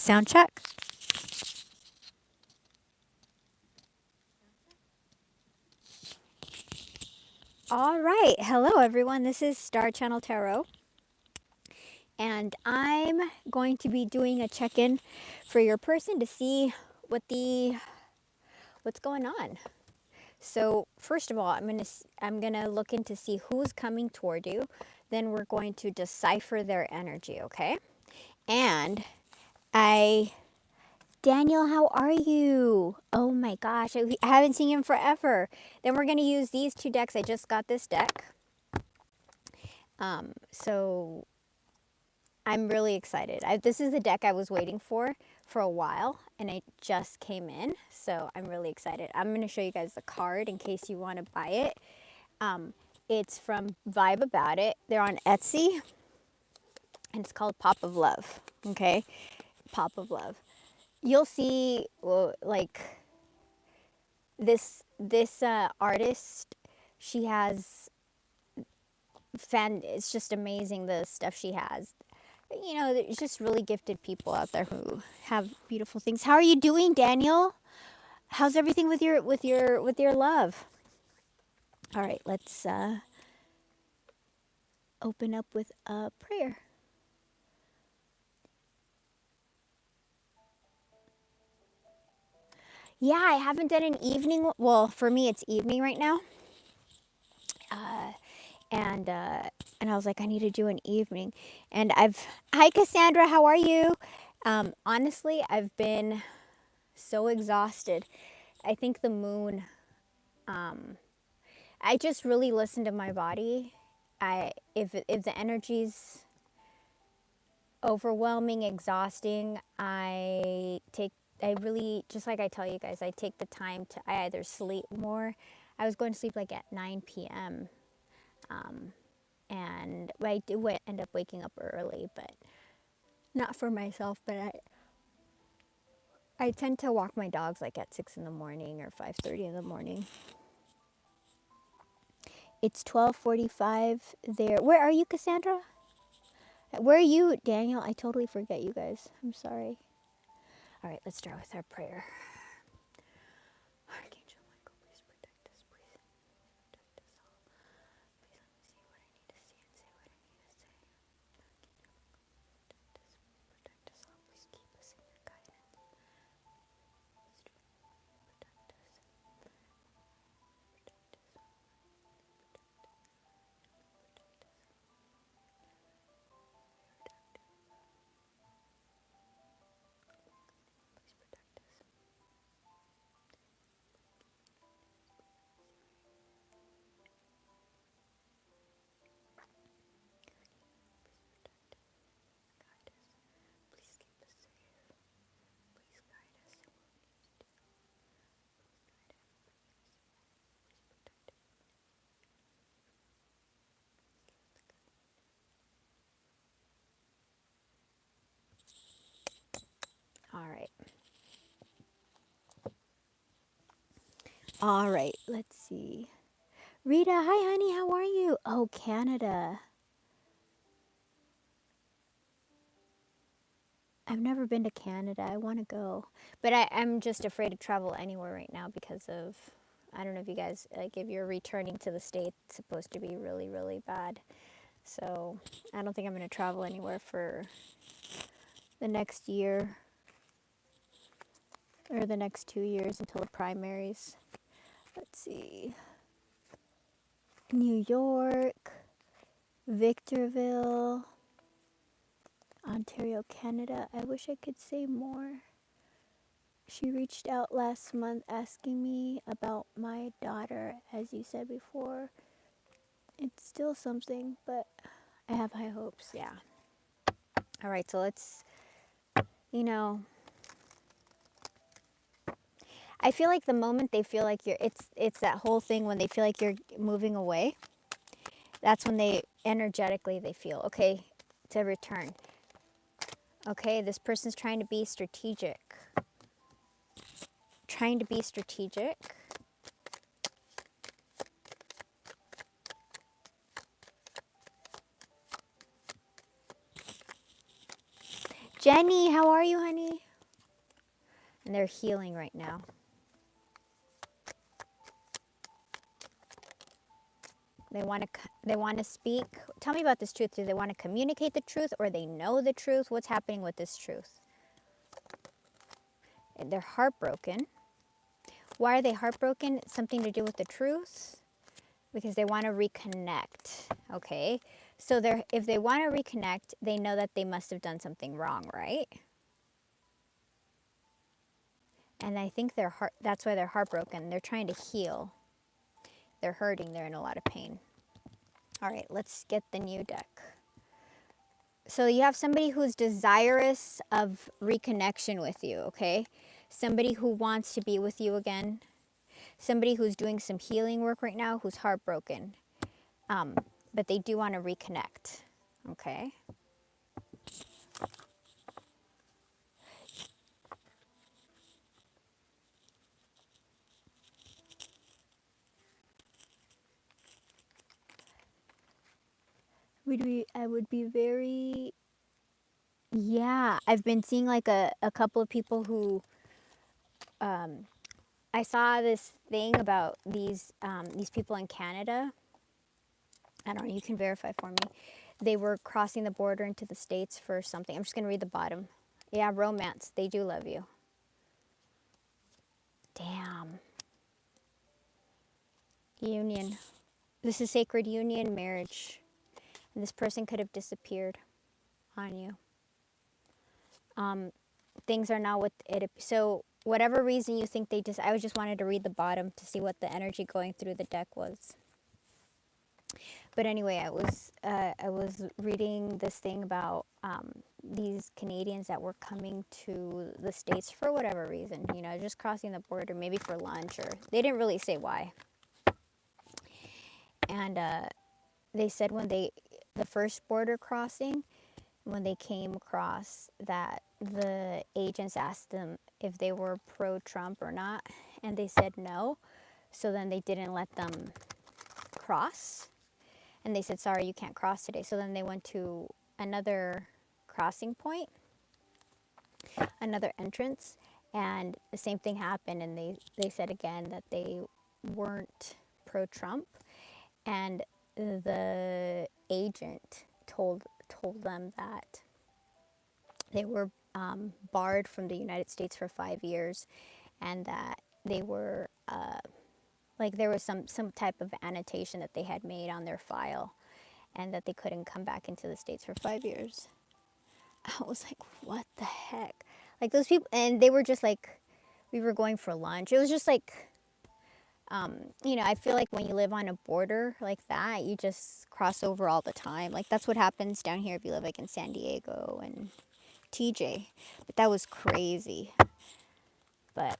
Sound check. All right. Hello, everyone. This is Star Channel Tarot, and I'm going to be doing a check-in for your person to see what's going on. So, first of all, I'm gonna look in to see who's coming toward you. Then we're going to decipher their energy. Okay. And I Daniel, how are you? Oh my gosh, I haven't seen him forever. Then we're going to use these two decks. I just got this deck. So I'm really excited. This is the deck I was waiting for a while, and it just came in. So I'm really excited. I'm going to show you guys the card in case you want to buy it. It's from Vibe About It. They're on Etsy, and it's called Pop of Love. Okay, Pop of Love. You'll see, well, like this artist. She has it's just amazing the stuff she has. You know, there's just really gifted people out there who have beautiful things. How are you doing, Daniel? How's everything with your love? All right, let's open up with a prayer. Yeah, I haven't done an evening. Well, for me, it's evening right now. And and I was like, I need to do an evening. And hi Cassandra, how are you? Honestly, I've been so exhausted. I think the moon. I just really listen to my body. If the energy's overwhelming, exhausting, I really, just like I tell you guys, I take the time to I either sleep more. I was going to sleep like at 9 p.m. And I do end up waking up early, but not for myself. But I tend to walk my dogs like at 6 in the morning or 5:30 in the morning. It's 12:45 there. Where are you, Cassandra? Where are you, Daniel? I totally forget you guys. I'm sorry. All right, let's start with our prayer. Archangel Michael, please protect us. Please protect us all. Please let me see what I need to see and say what I need to say. Protect us all. Please keep us in your guidance. Protect us. Please keep us safe. Please guide us in what we need to do. Please guide everybody. Please protect us. All right. All right. Let's see. Rita, hi, honey. How are you? Oh, Canada. I've never been to Canada. I want to go. But I'm just afraid to travel anywhere right now because of, I don't know if you guys, like, if you're returning to the States, it's supposed to be really, really bad. So I don't think I'm going to travel anywhere for the next year or the next 2 years until the primaries. Let's see. New York, Victorville, Ontario, Canada. I wish I could say more. She reached out last month asking me about my daughter, as you said before. It's still something, but I have high hopes, yeah. All right, so let's, you know, I feel like the moment they feel like it's that whole thing when they feel like you're moving away, that's when they energetically they feel, okay, to return. Okay, this person's trying to be strategic. Trying to be strategic. Jenny, how are you, honey? And they're healing right now. They want to speak. Tell me about this truth. Do they want to communicate the truth, or they know the truth? What's happening with this truth? They're heartbroken. Why are they heartbroken? Something to do with the truth? Because they want to reconnect. Okay? So if they want to reconnect, they know that they must have done something wrong, right? And I think that's why they're heartbroken. They're trying to heal. They're hurting. They're in a lot of pain. All right, let's get the new deck. So you have somebody who's desirous of reconnection with you, okay? Somebody who wants to be with you again. Somebody who's doing some healing work right now, who's heartbroken. But they do want to reconnect, okay? I would be very, yeah. I've been seeing like a couple of people who, I saw this thing about these people in Canada. I don't know, you can verify for me. They were crossing the border into the States for something. I'm just going to read the bottom. Yeah, romance. They do love you. Damn. Union. This is sacred union, marriage. And this person could have disappeared on you. Things are not what it. So whatever reason you think I just wanted to read the bottom to see what the energy going through the deck was. But anyway, I was reading this thing about these Canadians that were coming to the States for whatever reason, just crossing the border, maybe for lunch, or they didn't really say why. And they said the first border crossing, when they came across that, the agents asked them if they were pro-Trump or not, and they said no. So then they didn't let them cross. And they said, sorry, you can't cross today. So then they went to another crossing point, another entrance, and the same thing happened. And they said again that they weren't pro-Trump. And the agent told them that they were barred from the United States for 5 years, and that they were there was some type of annotation that they had made on their file, and that they couldn't come back into the States for 5 years. I was like, what the heck? Like those people, and they were just like, we were going for lunch. It was just like, I feel like when you live on a border like that, you just cross over all the time. Like that's what happens down here if you live like in San Diego and TJ. But that was crazy. But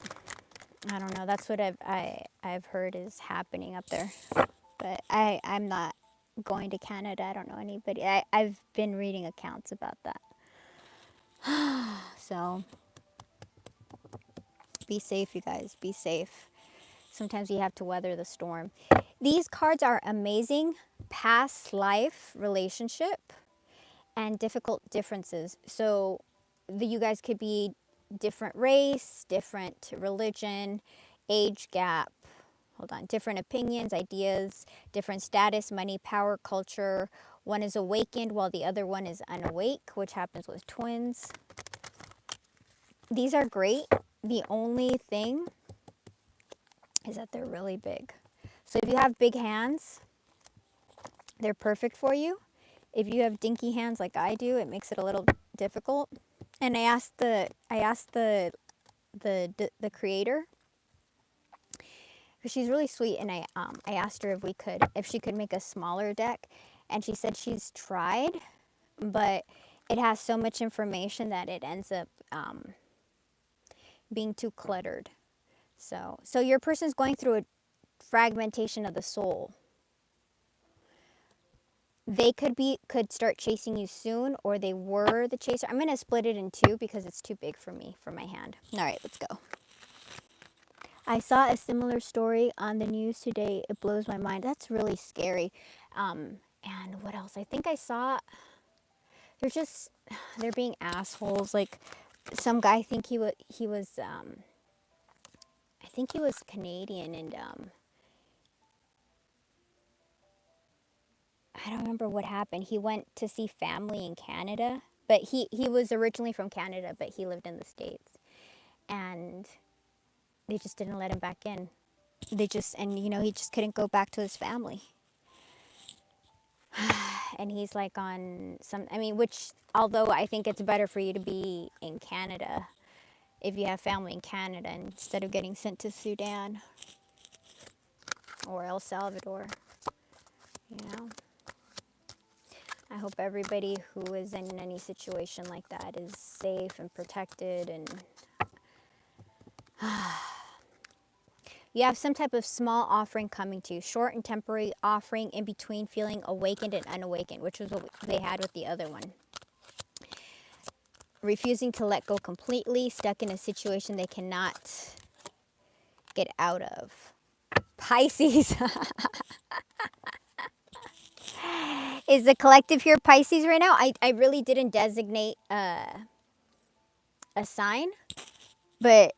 I don't know. That's what I've heard is happening up there. But I'm not going to Canada. I don't know anybody. I've been reading accounts about that. So be safe, you guys. Be safe. Sometimes you have to weather the storm. These cards are amazing. Past life relationship and difficult differences. So you guys could be different race, different religion, age gap. Hold on. Different opinions, ideas, different status, money, power, culture. One is awakened while the other one is unawake, which happens with twins. These are great. The only thing is that they're really big. So if you have big hands, they're perfect for you. If you have dinky hands like I do, it makes it a little difficult. And I asked the creator, because she's really sweet, and I asked her if she could make a smaller deck, and she said she's tried, but it has so much information that it ends up being too cluttered. So your person's going through a fragmentation of the soul. They could start chasing you soon, or they were the chaser. I'm going to split it in two because it's too big for me, for my hand. All right, let's go. I saw a similar story on the news today. It blows my mind. That's really scary. And what else? I think I saw they're being assholes. Like some guy, I think he was Canadian, and I don't remember what happened. He went to see family in Canada, but he was originally from Canada, but he lived in the States, and they just didn't let him back in. And he just couldn't go back to his family. And he's like on some, I mean, which, although I think it's better for you to be in Canada if you have family in Canada instead of getting sent to Sudan or El Salvador, you know. I hope everybody who is in any situation like that is safe and protected, and you have some type of small offering coming to you, short and temporary offering in between feeling awakened and unawakened, which was what they had with the other one. Refusing to let go completely, stuck in a situation they cannot get out of. Pisces. Is the collective here Pisces right now? I really didn't designate a sign, but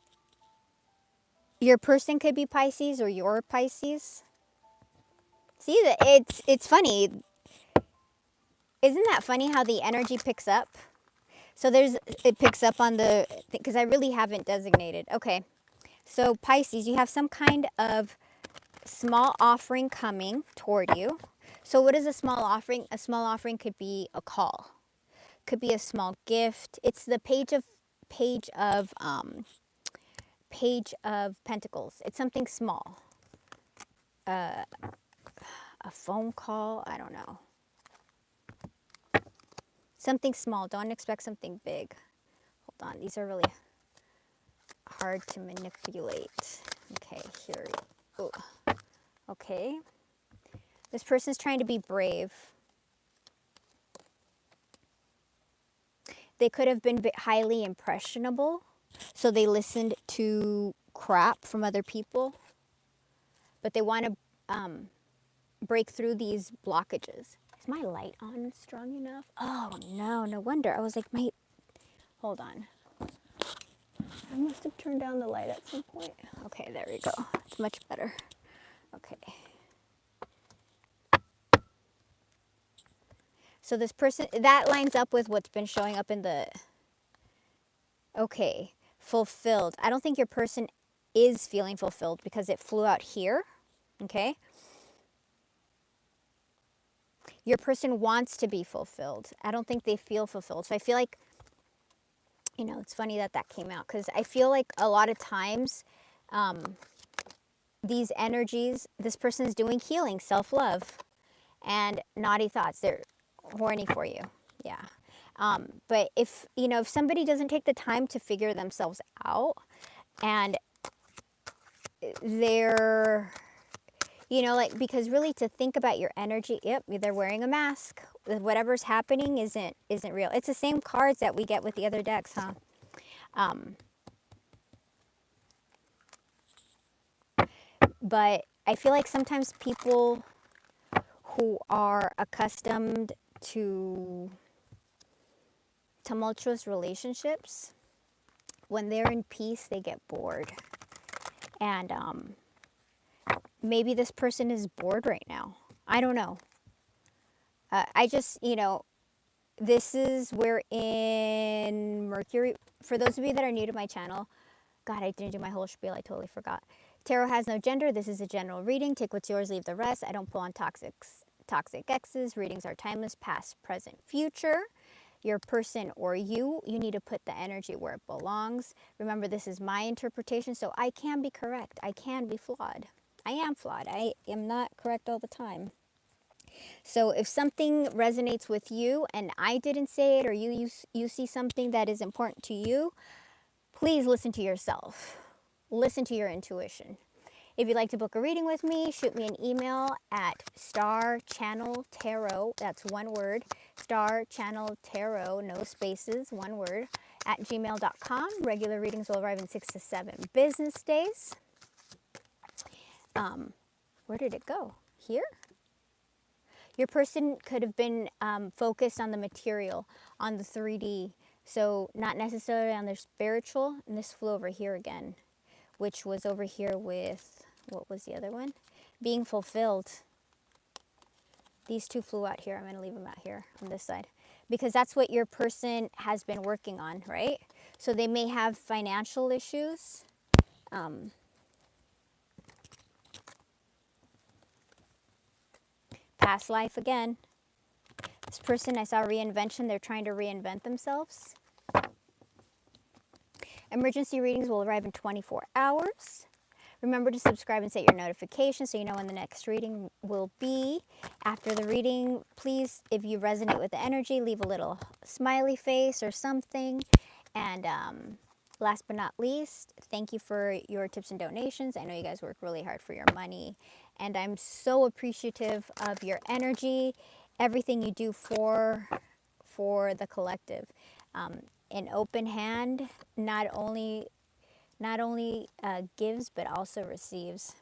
your person could be Pisces or you're Pisces. See, it's funny. Isn't that funny how the energy picks up? So it picks up on because I really haven't designated. Okay, so Pisces, you have some kind of small offering coming toward you. So what is a small offering? A small offering could be a call, could be a small gift. It's the page of Pentacles. It's something small. A phone call. I don't know. Something small. Don't expect something big. Hold on. These are really hard to manipulate. Okay, here. Ooh. Okay. This person's trying to be brave. They could have been highly impressionable, so they listened to crap from other people, but they want to break through these blockages. Is my light on strong enough? Oh, no, no wonder. I was like, hold on. I must have turned down the light at some point. Okay, there we go. It's much better. Okay. So this person, that lines up with what's been showing up in the, okay, fulfilled. I don't think your person is feeling fulfilled because it flew out here, okay? Your person wants to be fulfilled. I don't think they feel fulfilled. So I feel like, it's funny that came out because I feel like a lot of times these energies, this person is doing healing, self-love, and naughty thoughts. They're horny for you. Yeah. But if somebody doesn't take the time to figure themselves out and they're, because really to think about your energy, yep, they're wearing a mask. Whatever's happening isn't real. It's the same cards that we get with the other decks, huh? But I feel like sometimes people who are accustomed to tumultuous relationships, when they're in peace, they get bored. And maybe this person is bored right now. I don't know. I just, this is where in Mercury, for those of you that are new to my channel, God, I didn't do my whole spiel. I totally forgot. Tarot has no gender. This is a general reading. Take what's yours, leave the rest. I don't pull on toxic exes. Readings are timeless, past, present, future. Your person or you need to put the energy where it belongs. Remember, this is my interpretation, so I can be correct. I can be flawed. I am flawed. I am not correct all the time. So if something resonates with you and I didn't say it, or you see something that is important to you, please listen to yourself. Listen to your intuition. If you'd like to book a reading with me, shoot me an email at starchanneltarot, that's one word, starchanneltarot, no spaces, one word, at gmail.com. Regular readings will arrive in 6 to 7 business days. Where did it go? Here? Your person could have been focused on the material, on the 3D. So not necessarily on their spiritual. And this flew over here again, which was over here with, what was the other one? Being fulfilled. These two flew out here. I'm going to leave them out here on this side. Because that's what your person has been working on, right? So they may have financial issues. Past life again. This person, I saw reinvention. They're trying to reinvent themselves. Emergency readings will arrive in 24 hours. Remember to subscribe and set your notifications so you know when the next reading will be. After the reading, please, if you resonate with the energy, leave a little smiley face or something. And last but not least, thank you for your tips and donations. I know you guys work really hard for your money. And I'm so appreciative of your energy, everything you do for the collective. An open hand not only gives but also receives.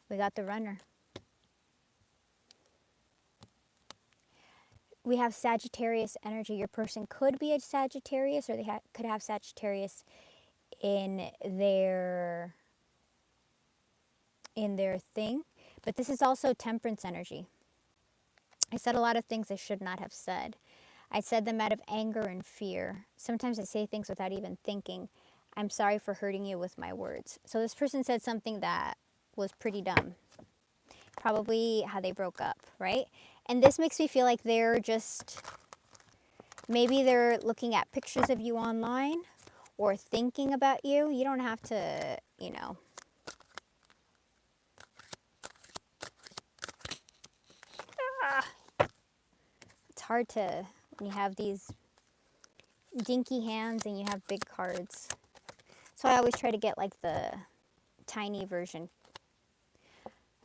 We got the runner. We have Sagittarius energy. Your person could be a Sagittarius, or they could have Sagittarius in their thing. But this is also Temperance energy. I said a lot of things I should not have said. I said them out of anger and fear. Sometimes I say things without even thinking. I'm sorry for hurting you with my words. So this person said something that was pretty dumb. Probably how they broke up, right? And this makes me feel like they're just, maybe they're looking at pictures of you online or thinking about you. You don't have to, you know. It's hard to, when you have these dinky hands and you have big cards. So I always try to get like the tiny version.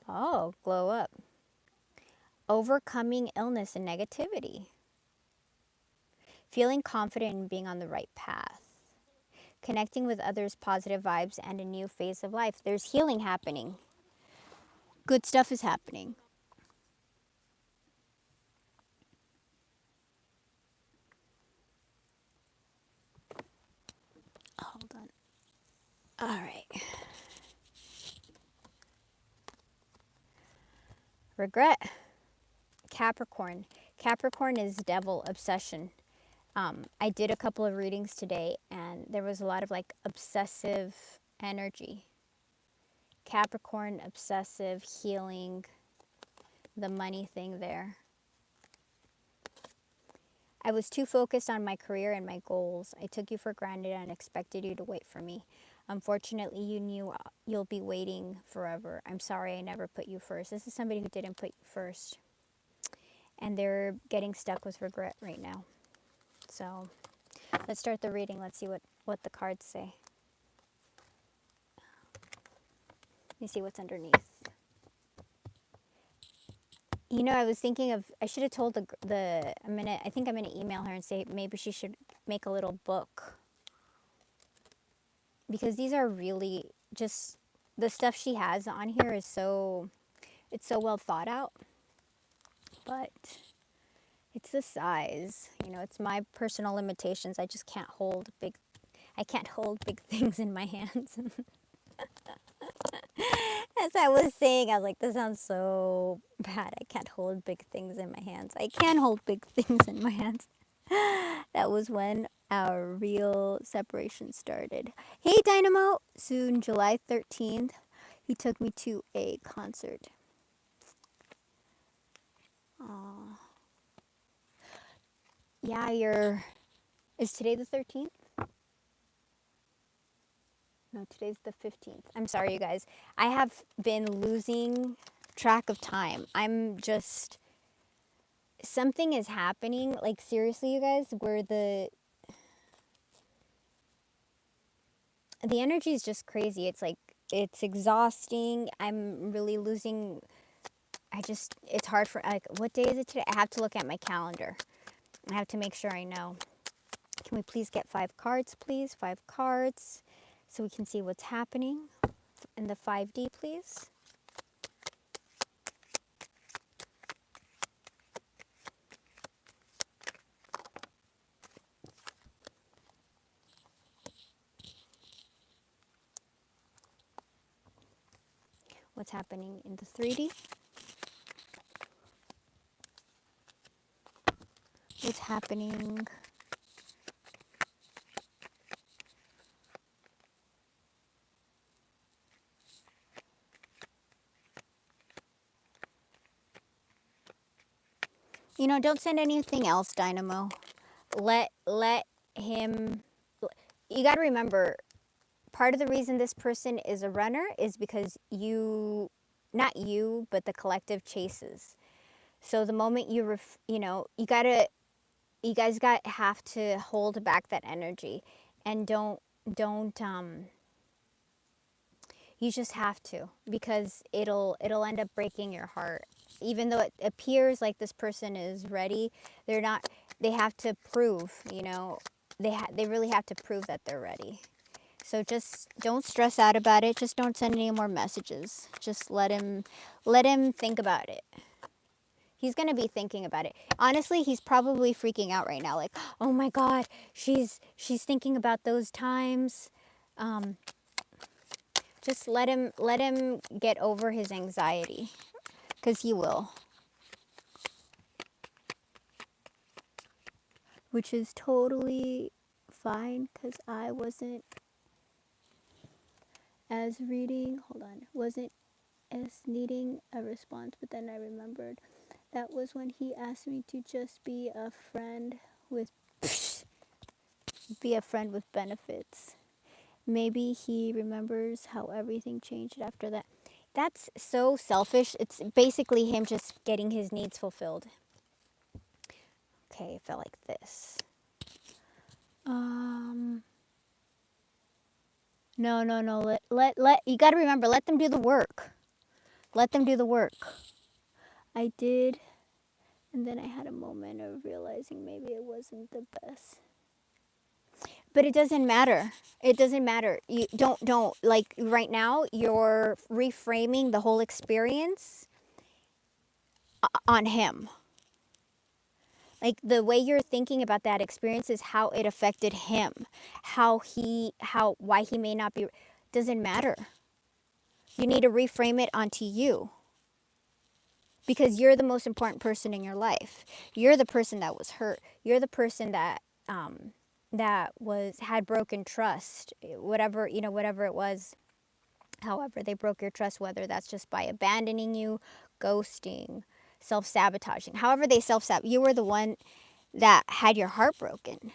Oh, glow up. Overcoming illness and negativity. Feeling confident in being on the right path. Connecting with others, positive vibes, and a new phase of life. There's healing happening. Good stuff is happening. Hold on. All right. Regret. Capricorn. Capricorn is devil obsession. I did a couple of readings today and there was a lot of like obsessive energy. Capricorn, obsessive, healing, the money thing there. I was too focused on my career and my goals. I took you for granted and expected you to wait for me. Unfortunately, you knew you'll be waiting forever. I'm sorry I never put you first. This is somebody who didn't put you first. And they're getting stuck with regret right now. So let's start the reading. Let's see what the cards say. Let me see what's underneath. You know, I was thinking of, I should have told I think I'm going to email her and say maybe she should make a little book. Because these are really just, the stuff she has on here is so, it's so well thought out. But it's the size, you know, it's my personal limitations. I just can't hold big things in my hands. As I was saying, I was like, this sounds so bad. I can't hold big things in my hands. I can hold big things in my hands. That was when our real separation started. Hey, Dynamo! Soon, July 13th, he took me to a concert. Aww. Yeah, is today the 13th? No, today's the 15th. I'm sorry, you guys. I have been losing track of time. Something is happening. Like, seriously, you guys, where the energy is just crazy. It's like, it's exhausting. I'm really losing, it's hard for, like, what day is it today? I have to look at my calendar. I have to make sure I know. Can we please get 5 cards, please? 5 cards. So we can see what's happening in the 5D, please. What's happening in the 3D? What's happening? You know, don't send anything else, Dynamo. Let him. You got to remember, part of the reason this person is a runner is because you, not you, but the collective chases. So the moment you know, you guys have to hold back that energy, and don't you just have to, because it'll end up breaking your heart. Even though it appears like this person is ready, they're not. They have to prove, you know, they really have to prove that they're ready. So just don't stress out about it. Just don't send any more messages. Just let him think about it. He's going to be thinking about it. Honestly, he's probably freaking out right now, like, "Oh my god, she's thinking about those times." Um, just let him get over his anxiety, cuz he will. Which is totally fine, cuz I wasn't as reading, hold on, wasn't as needing a response, but then I remembered that was when he asked me to just be a friend with be a friend with benefits. Maybe he remembers how everything changed after that. That's so selfish. It's basically him just getting his needs fulfilled. Okay, it felt like this. Um no. Let you got to remember, let them do the work. Let them do the work. I did, and then I had a moment of realizing maybe it wasn't the best. But it doesn't matter. It doesn't matter. You don't like right now you're reframing the whole experience on him. Like the way you're thinking about that experience is how it affected him. Why he may not be, doesn't matter. You need to reframe it onto you. Because you're the most important person in your life. You're the person that was hurt. You're the person that had broken trust. Whatever, you know, whatever it was. However, they broke your trust, whether that's just by abandoning you, ghosting, self-sabotaging. However they self-sabotage, you were the one that had your heart broken.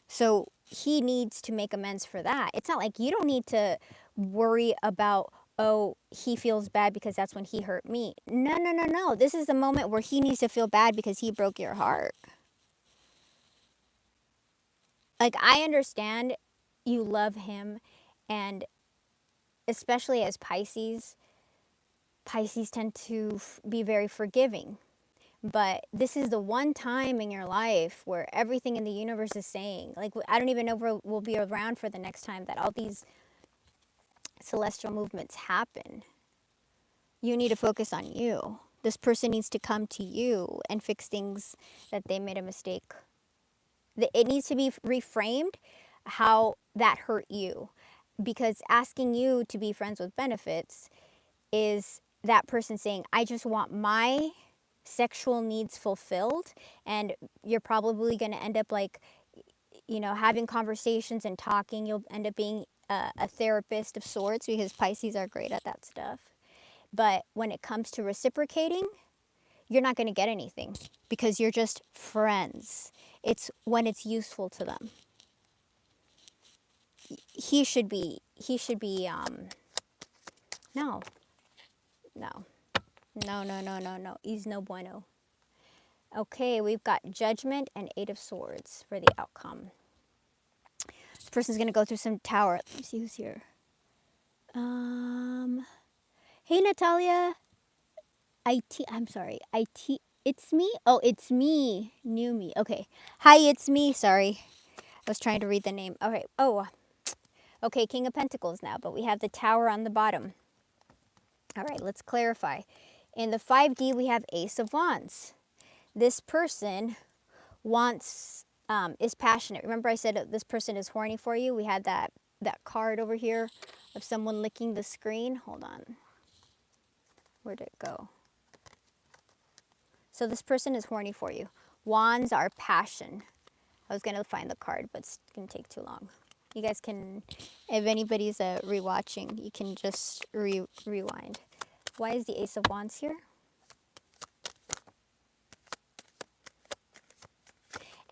So he needs to make amends for that. It's not like you don't need to worry about, oh, he feels bad because that's when he hurt me. No. This is the moment where he needs to feel bad because he broke your heart. Like, I understand you love him, and especially as Pisces tend to be very forgiving. But this is the one time in your life where everything in the universe is saying, like, I don't even know if we'll be around for the next time that all these celestial movements happen. You need to focus on you. This person needs to come to you and fix things that they made a mistake. It needs to be reframed how that hurt you. Because asking you to be friends with benefits is that person saying, I just want my sexual needs fulfilled, and you're probably going to end up, like, you know, having conversations and talking. You'll end up being a therapist of sorts, because Pisces are great at that stuff. But when it comes to reciprocating, you're not going to get anything, because you're just friends. It's when it's useful to them. He should be no. He's no bueno. Okay, we've got Judgment and Eight of Swords for the outcome. This person's gonna go through some tower. Let me see who's here. Hey Natalia. I'm sorry. It's me? Oh, it's me. New me. Okay. Hi, it's me. Sorry. I was trying to read the name. Okay. Oh. Okay, King of Pentacles now, but we have the Tower on the bottom. All right, let's clarify. In the 5D, we have Ace of Wands. This person is passionate. Remember I said this person is horny for you? We had that card over here of someone licking the screen. Hold on. Where'd it go? So this person is horny for you. Wands are passion. I was going to find the card, but it's going to take too long. You guys can, if anybody's rewatching, you can just rewind. Why is the Ace of Wands here?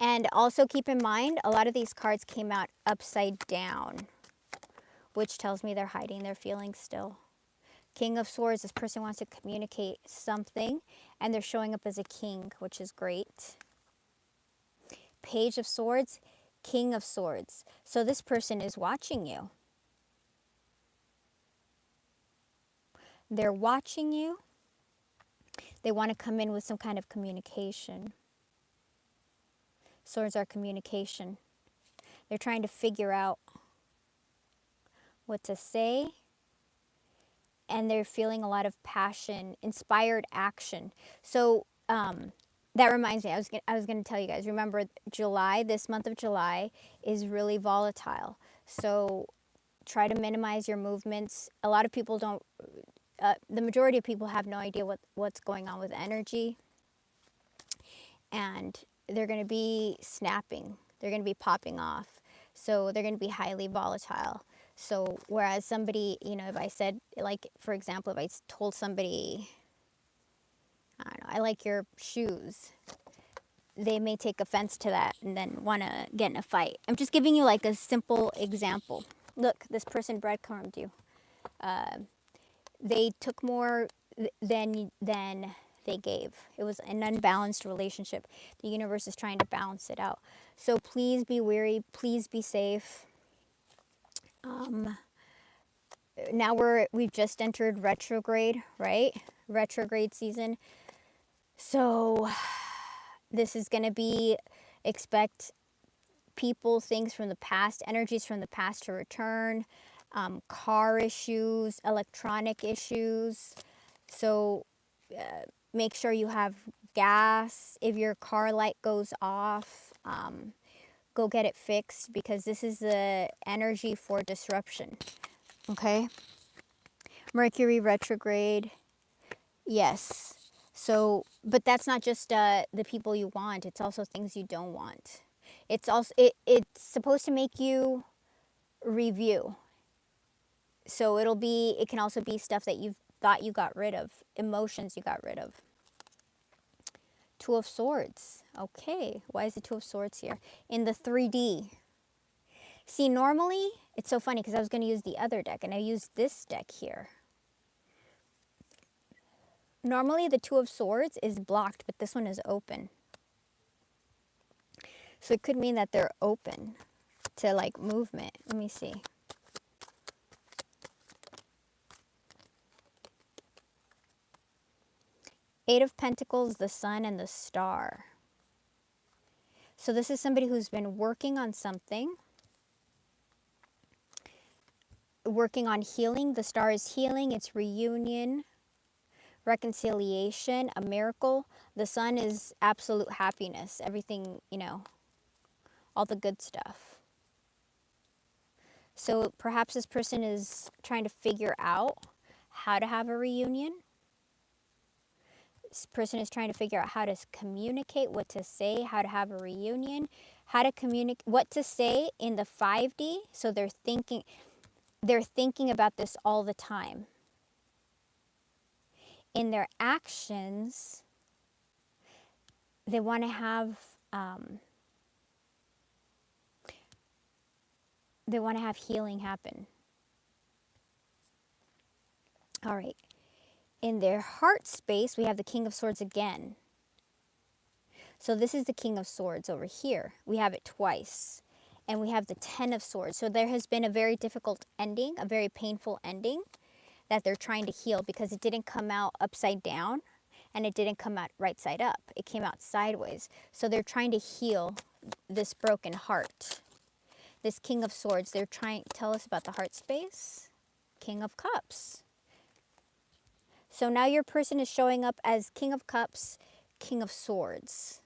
And also keep in mind, a lot of these cards came out upside down, which tells me they're hiding their feelings still. King of Swords, this person wants to communicate something, and they're showing up as a king, which is great. Page of Swords, King of Swords. So this person is watching you. They're watching you. They want to come in with some kind of communication. Swords are communication. They're trying to figure out what to say, and they're feeling a lot of passion, inspired action. So that reminds me, I was going to tell you guys, remember July, this month of July is really volatile. So try to minimize your movements. A lot of people don't, the majority of people have no idea what's going on with energy. And they're going to be snapping. They're going to be popping off. So they're going to be highly volatile. So whereas somebody, you know, if I said, like, for example, if I told somebody, I don't know, I like your shoes, they may take offense to that and then want to get in a fight. I'm just giving you like a simple example. Look, this person breadcrumbed you. They took more than they gave. It was an unbalanced relationship. The universe is trying to balance it out. So please be wary. Please be safe. Now we've just entered retrograde, right? Retrograde season. So this is going to be, expect people, things from the past, energies from the past to return, car issues, electronic issues. So make sure you have gas. If your car light goes off, go get it fixed, because this is the energy for disruption. Okay? Mercury retrograde. Yes. So, but that's not just the people you want. It's also things you don't want. It's also it's supposed to make you review. So it can also be stuff that you thought you got rid of, emotions you got rid of. Two of Swords. Okay, why is the Two of Swords here? In the 3D. See, normally, it's so funny because I was going to use the other deck, and I used this deck here. Normally, the Two of Swords is blocked, but this one is open. So it could mean that they're open to, like, movement. Let me see. Eight of Pentacles, the Sun, and the Star. So this is somebody who's been working on something. Working on healing. The Star is healing. It's reunion, reconciliation, a miracle. The Sun is absolute happiness. Everything, you know, all the good stuff. So perhaps this person is trying to figure out how to have a reunion. This person is trying to figure out how to communicate, what to say, how to have a reunion, how to communicate, what to say in the 5D. So they're thinking about this all the time. In their actions, they want to have healing happen. All right. In their heart space, we have the King of Swords again. So this is the King of Swords over here. We have it twice. And we have the Ten of Swords. So there has been a very difficult ending, a very painful ending that they're trying to heal, because it didn't come out upside down and it didn't come out right side up. It came out sideways. So they're trying to heal this broken heart. This King of Swords, they're trying to tell us about the heart space. King of Cups. So now your person is showing up as King of Cups, King of Swords,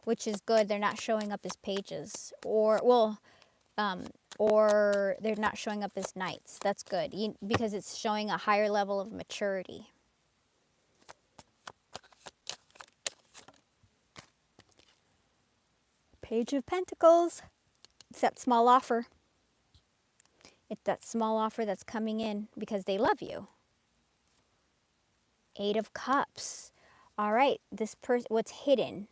which is good. They're not showing up as pages, or they're not showing up as knights. That's good, because it's showing a higher level of maturity. Page of Pentacles. It's that small offer. It's that small offer that's coming in because they love you. Eight of Cups. All right, this person, what's hidden?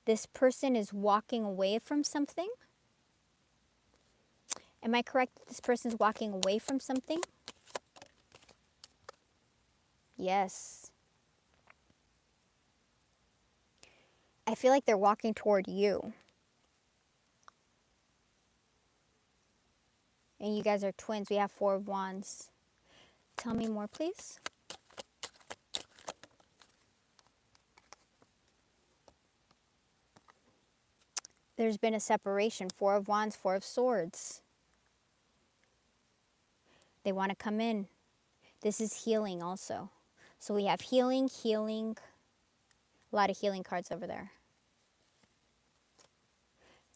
This person is walking away from something. Am I correct? This person's walking away from something? Yes. I feel like they're walking toward you. And you guys are twins. We have Four of Wands. Tell me more, please. There's been a separation. Four of Wands, Four of Swords. They want to come in. This is healing also. So we have healing, healing. A lot of healing cards over there.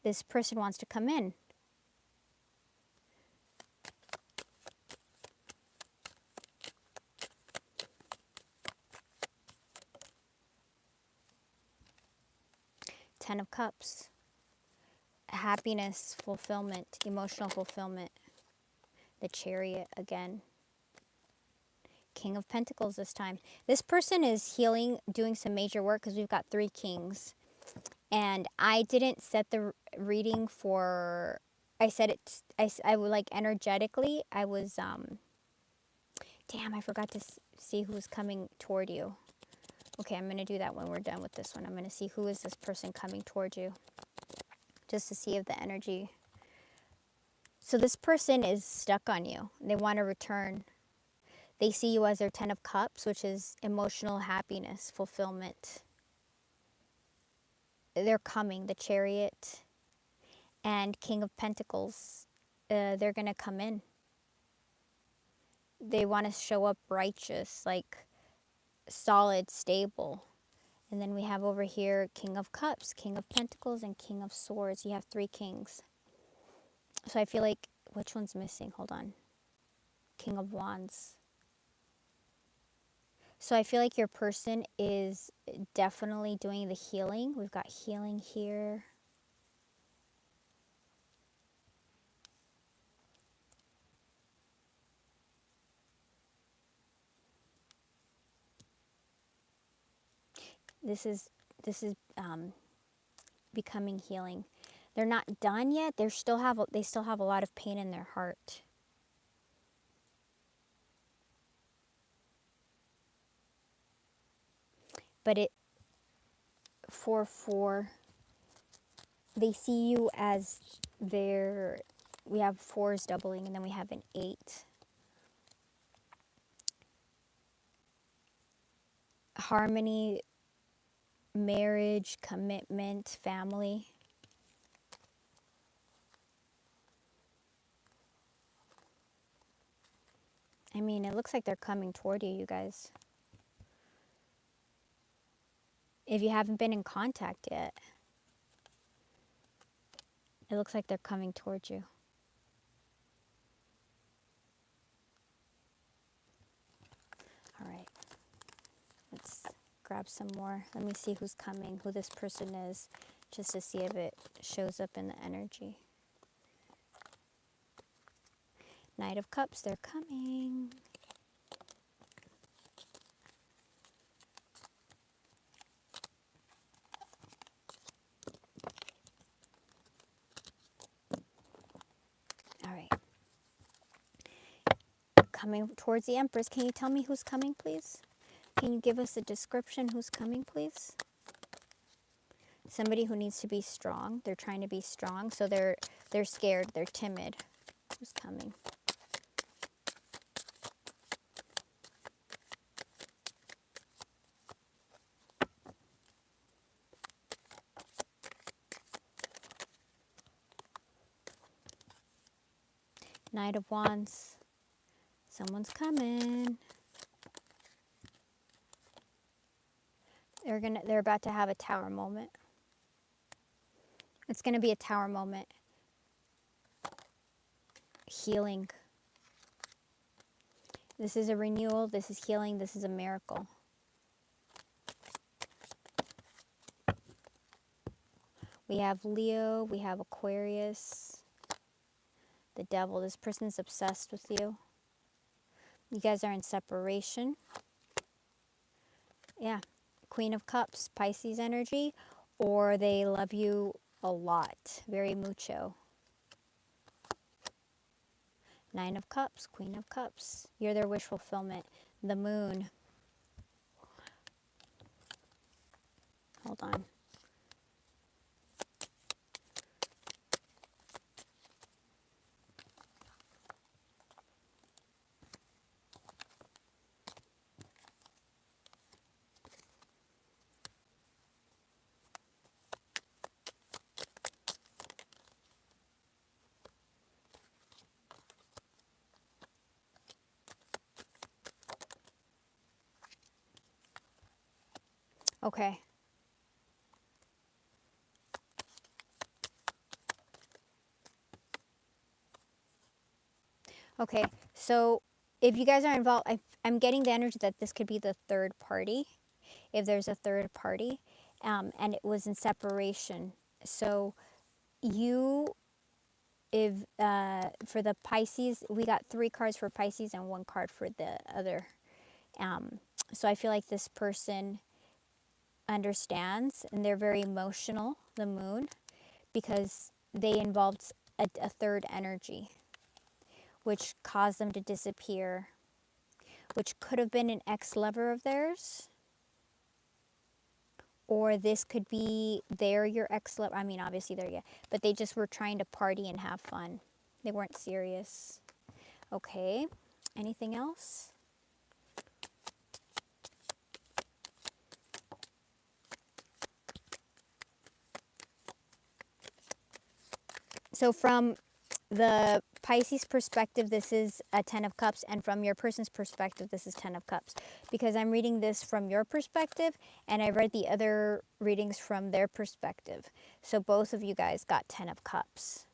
This person wants to come in. Ten of Cups. Happiness, fulfillment, emotional fulfillment. The Chariot again. King of Pentacles this time. This person is healing, doing some major work because we've got three kings. And I didn't set the reading for, I said it, I would like energetically, I was, damn, I forgot to see who's coming toward you. Okay, I'm going to do that when we're done with this one. I'm going to see who is this person coming toward you. Just to see if the energy. So this person is stuck on you. They want to return. They see you as their Ten of Cups, which is emotional happiness, fulfillment. They're coming, the Chariot and King of Pentacles. They're going to come in. They want to show up righteous, like solid, stable. And then we have over here King of Cups, King of Pentacles, and King of Swords. You have three kings. So I feel like, which one's missing? Hold on. King of Wands. So I feel like your person is definitely doing the healing. We've got healing here. This is becoming healing. They're not done yet. They still have a lot of pain in their heart. But it 4-4, they see you as their, we have fours doubling and then we have an 8. Harmony, marriage, commitment, family. I mean, it looks like they're coming toward you, you guys. If you haven't been in contact yet, it looks like they're coming towards you. All right. Let's grab some more. Let me see who's coming, who this person is, just to see if it shows up in the energy. Knight of Cups, they're coming. All right. Coming towards the Empress. Can you tell me who's coming, please? Can you give us a description who's coming, please? Somebody who needs to be strong. They're trying to be strong, so they're scared. They're timid. Who's coming? Knight of Wands. Someone's coming. They're about to have a tower moment. It's going to be a tower moment. Healing. This is a renewal. This is healing. This is a miracle. We have Leo, we have Aquarius, the devil. This person's obsessed with you. You guys are in separation. Yeah. Queen of Cups, Pisces energy, or they love you a lot, very mucho. Nine of Cups, Queen of Cups. You're their wish fulfillment. The moon. Hold on. Okay. Okay, so if you guys are involved, I'm getting the energy that this could be the third party, if there's a third party, and it was in separation. So you, if for the Pisces, we got 3 cards for Pisces and 1 card for the other. So I feel like this person understands and they're very emotional, the moon, because they involved a third energy, which caused them to disappear, which could have been an ex-lover of theirs, or this could be they're your ex-lover. I mean, obviously they're, yeah, but they just were trying to party and have fun. They weren't serious. Okay, anything else? So from the Pisces perspective, this is a 10 of Cups, and from your person's perspective, this is 10 of Cups. Because I'm reading this from your perspective, and I read the other readings from their perspective. So both of you guys got 10 of Cups,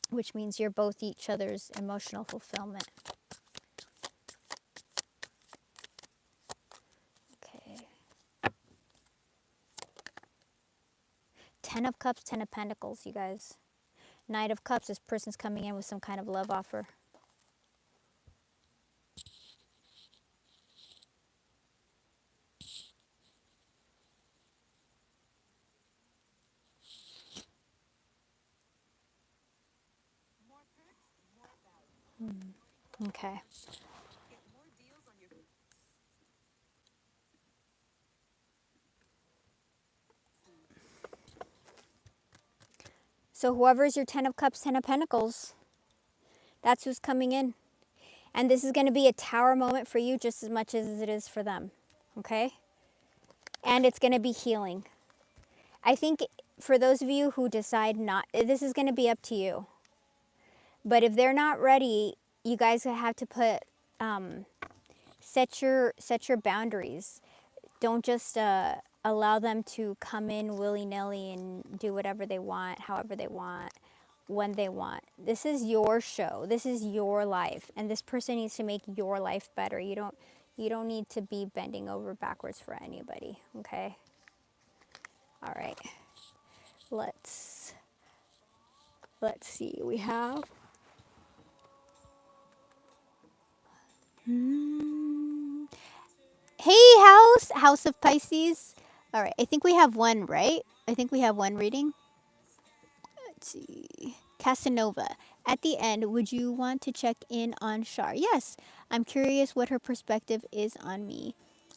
which means you're both each other's emotional fulfillment. Okay. 10 of Cups, 10 of Pentacles, you guys. Knight of Cups, this person's coming in with some kind of love offer. Okay. So whoever's your 10 of Cups, 10 of Pentacles, that's who's coming in. And this is going to be a tower moment for you just as much as it is for them. Okay? And it's going to be healing. I think for those of you who decide not, this is going to be up to you. But if they're not ready, you guys have to put, set your boundaries. Don't just allow them to come in willy-nilly and do whatever they want, however they want, when they want. This is your show. This is your life, and this person needs to make your life better. You don't need to be bending over backwards for anybody, okay? All right. Let's see. We have Hey, House of Pisces. All right, I think we have one, right? I think we have one reading. Let's see. Casanova. At the end, would you want to check in on Shar? Yes. I'm curious what her perspective is on me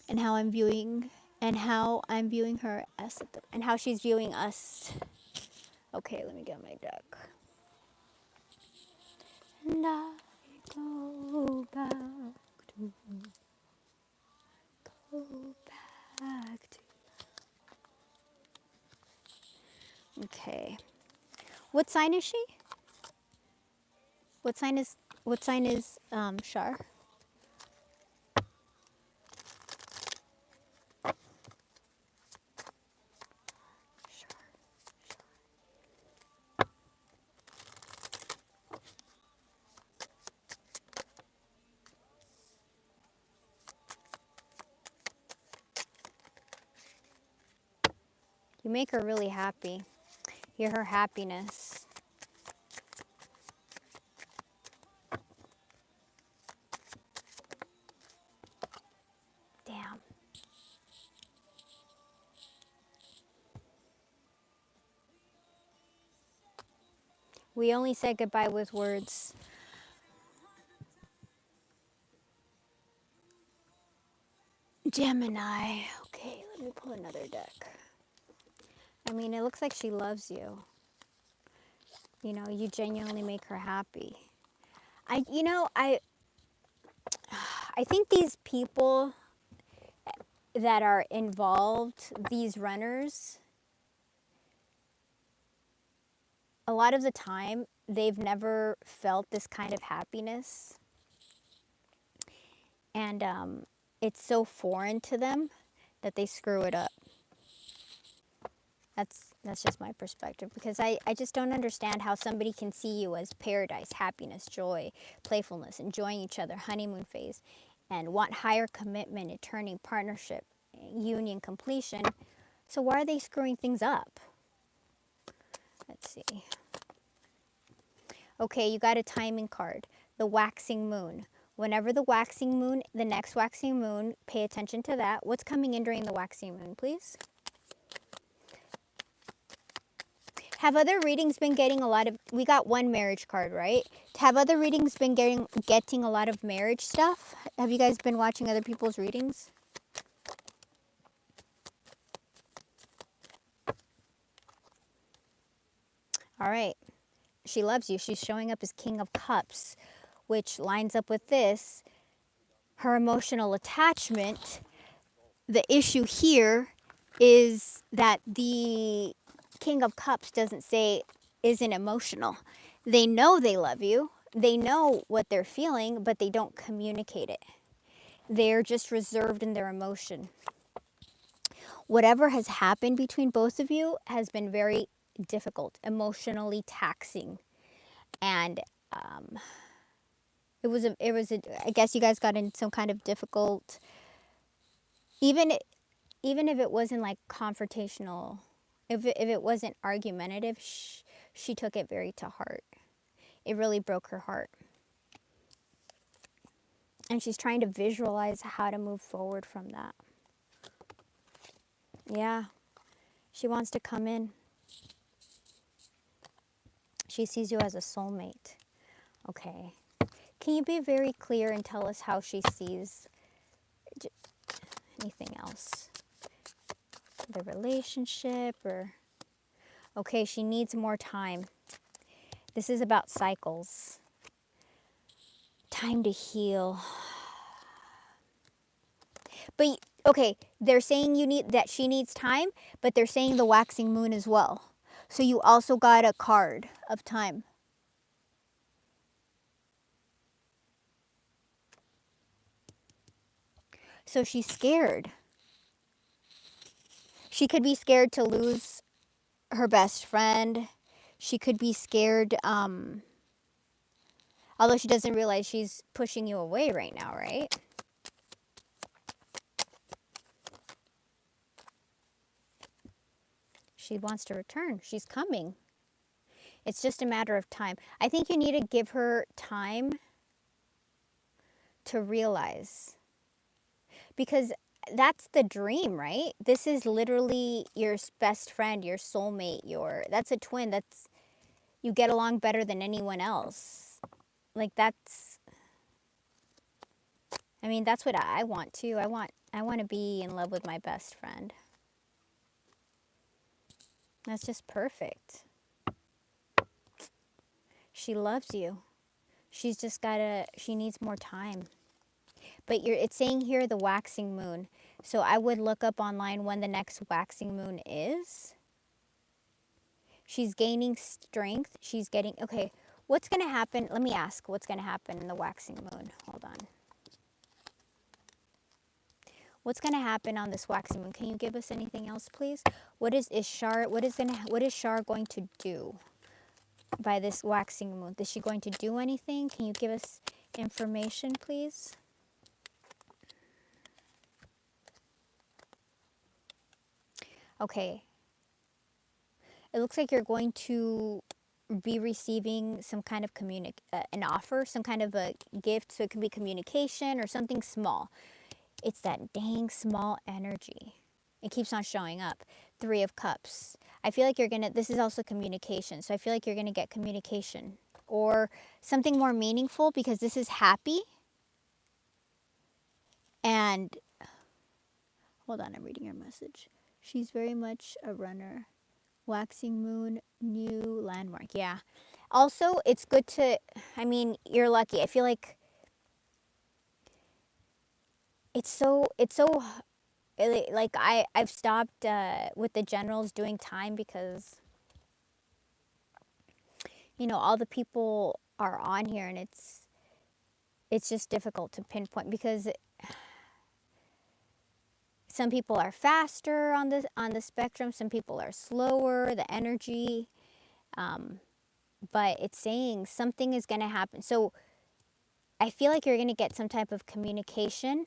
and how I'm viewing her as and how she's viewing us. Okay, let me get my deck. And I go back to go back to. Okay. What sign is she? What sign is Shar? You make her really happy. Hear her happiness. Damn. We only said goodbye with words. Gemini. Okay, let me pull another deck. I mean, it looks like she loves you. You know, you genuinely make her happy. I think these people that are involved, these runners, a lot of the time, they've never felt this kind of happiness. And it's so foreign to them that they screw it up. That's just my perspective, because I just don't understand how somebody can see you as paradise, happiness, joy, playfulness, enjoying each other, honeymoon phase, and want higher commitment, eternity, partnership, union, completion. So why are they screwing things up? Let's see. Okay, you got a timing card, the waxing moon. Whenever the waxing moon, the next waxing moon, pay attention to that. What's coming in during the waxing moon, please? Have other readings been getting a lot of, we got one marriage card, right? Have other readings been getting a lot of marriage stuff? Have you guys been watching other people's readings? All right. She loves you. She's showing up as King of Cups, which lines up with this. Her emotional attachment. The issue here is that the King of Cups doesn't say isn't emotional. They know they love you. They know what they're feeling, but they don't communicate it. They're just reserved in their emotion. Whatever has happened between both of you has been very difficult, emotionally taxing. And I guess you guys got in some kind of difficult, even if it wasn't like confrontational, if it wasn't argumentative, she took it very to heart. It really broke her heart. And she's trying to visualize how to move forward from that. Yeah. She wants to come in. She sees you as a soulmate. Okay. Can you be very clear and tell us how she sees anything else? The relationship or... Okay, she needs more time. This is about cycles. Time to heal. But, okay, they're saying she needs time, but they're saying the waxing moon as well. So you also got a card of time. So she's scared. She could be scared to lose her best friend. She could be scared, although she doesn't realize she's pushing you away right now, right? She wants to return. She's coming. It's just a matter of time. I think you need to give her time to realize. Because that's the dream, right? This is literally your best friend, your soulmate, that's a twin. You get along better than anyone else. Like that's what I want too. I want to be in love with my best friend. That's just perfect. She loves you. She needs more time. But it's saying here the waxing moon. So I would look up online when the next waxing moon is. She's gaining strength. Okay, what's going to happen? Let me ask, what's going to happen in the waxing moon? Hold on. What's going to happen on this waxing moon? Can you give us anything else, please? What is Shar going to do by this waxing moon? Is she going to do anything? Can you give us information, please? Okay. It looks like you're going to be receiving some kind of an offer, some kind of a gift. So it could be communication or something small. It's that dang small energy. It keeps on showing up. 3 of Cups. I feel like this is also communication. So I feel like you're going to get communication or something more meaningful, because this is happy. And hold on, I'm reading your message. She's very much a runner. Waxing moon, new landmark. Yeah. Also, it's good to, you're lucky. I feel like it's so like I've stopped with the generals doing time, because all the people are on here, and it's just difficult to pinpoint, because some people are faster on the spectrum, some people are slower, the energy, but it's saying something is going to happen. So I feel like you're going to get some type of communication,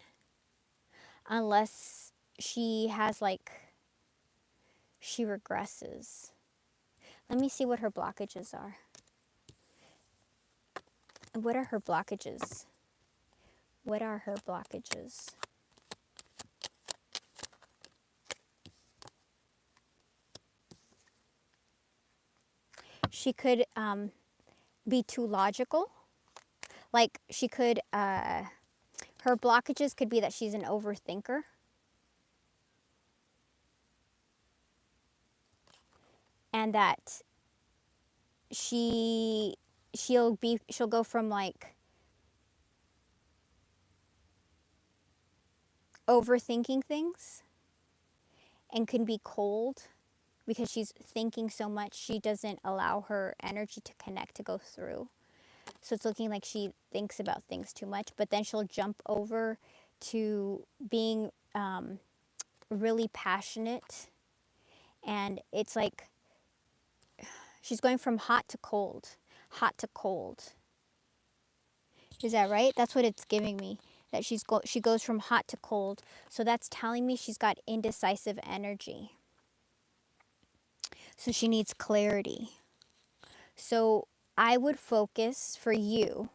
unless she regresses. Let me see what her blockages are. What are her blockages? What are her blockages? She could be too logical. Like she could, her blockages could be that she's an overthinker. And that she'll go from like overthinking things and can be cold, because she's thinking so much, she doesn't allow her energy to connect, to go through. So it's looking like she thinks about things too much, but then she'll jump over to being really passionate. And it's like she's going from hot to cold, hot to cold. Is that right? That's what it's giving me, that she goes from hot to cold. So that's telling me she's got indecisive energy. So she needs clarity. So I would focus for you,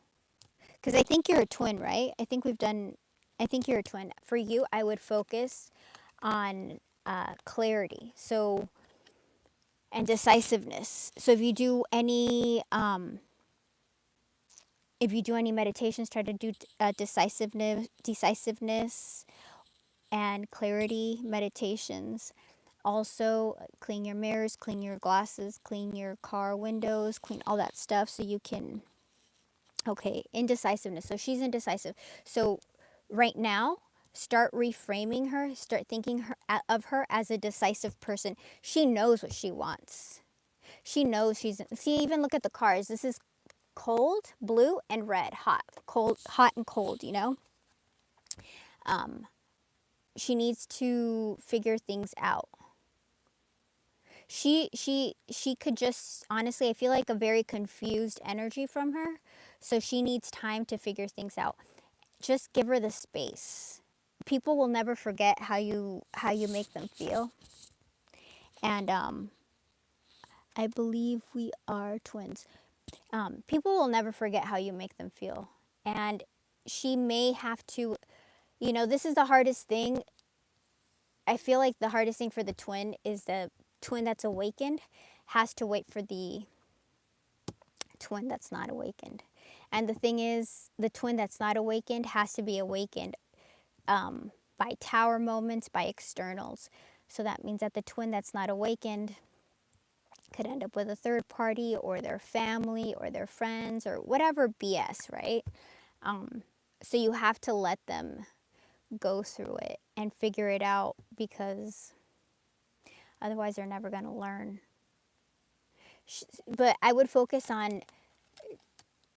because I think you're a twin, right? I think you're a twin. For you, I would focus on clarity. So, and decisiveness. So if you do any meditations, try to do decisiveness and clarity meditations. Also, clean your mirrors, clean your glasses, clean your car windows, clean all that stuff, so you can, okay, indecisiveness. So she's indecisive. So right now, start reframing her, start thinking of her as a decisive person. She knows what she wants. She knows see, even look at the cars. This is cold, blue, and red, hot, cold, hot and cold, She needs to figure things out. She could just, honestly, I feel like a very confused energy from her. So she needs time to figure things out. Just give her the space. People will never forget how you make them feel. And I believe we are twins. People will never forget how you make them feel. And she may have to, this is the hardest thing. I feel like the hardest thing for the twin is the twin that's awakened has to wait for the twin that's not awakened. And the thing is, the twin that's not awakened has to be awakened by tower moments, by externals. So that means that the twin that's not awakened could end up with a third party, or their family, or their friends, or whatever BS, right? So you have to let them go through it and figure it out, because otherwise they're never going to learn. But I would focus on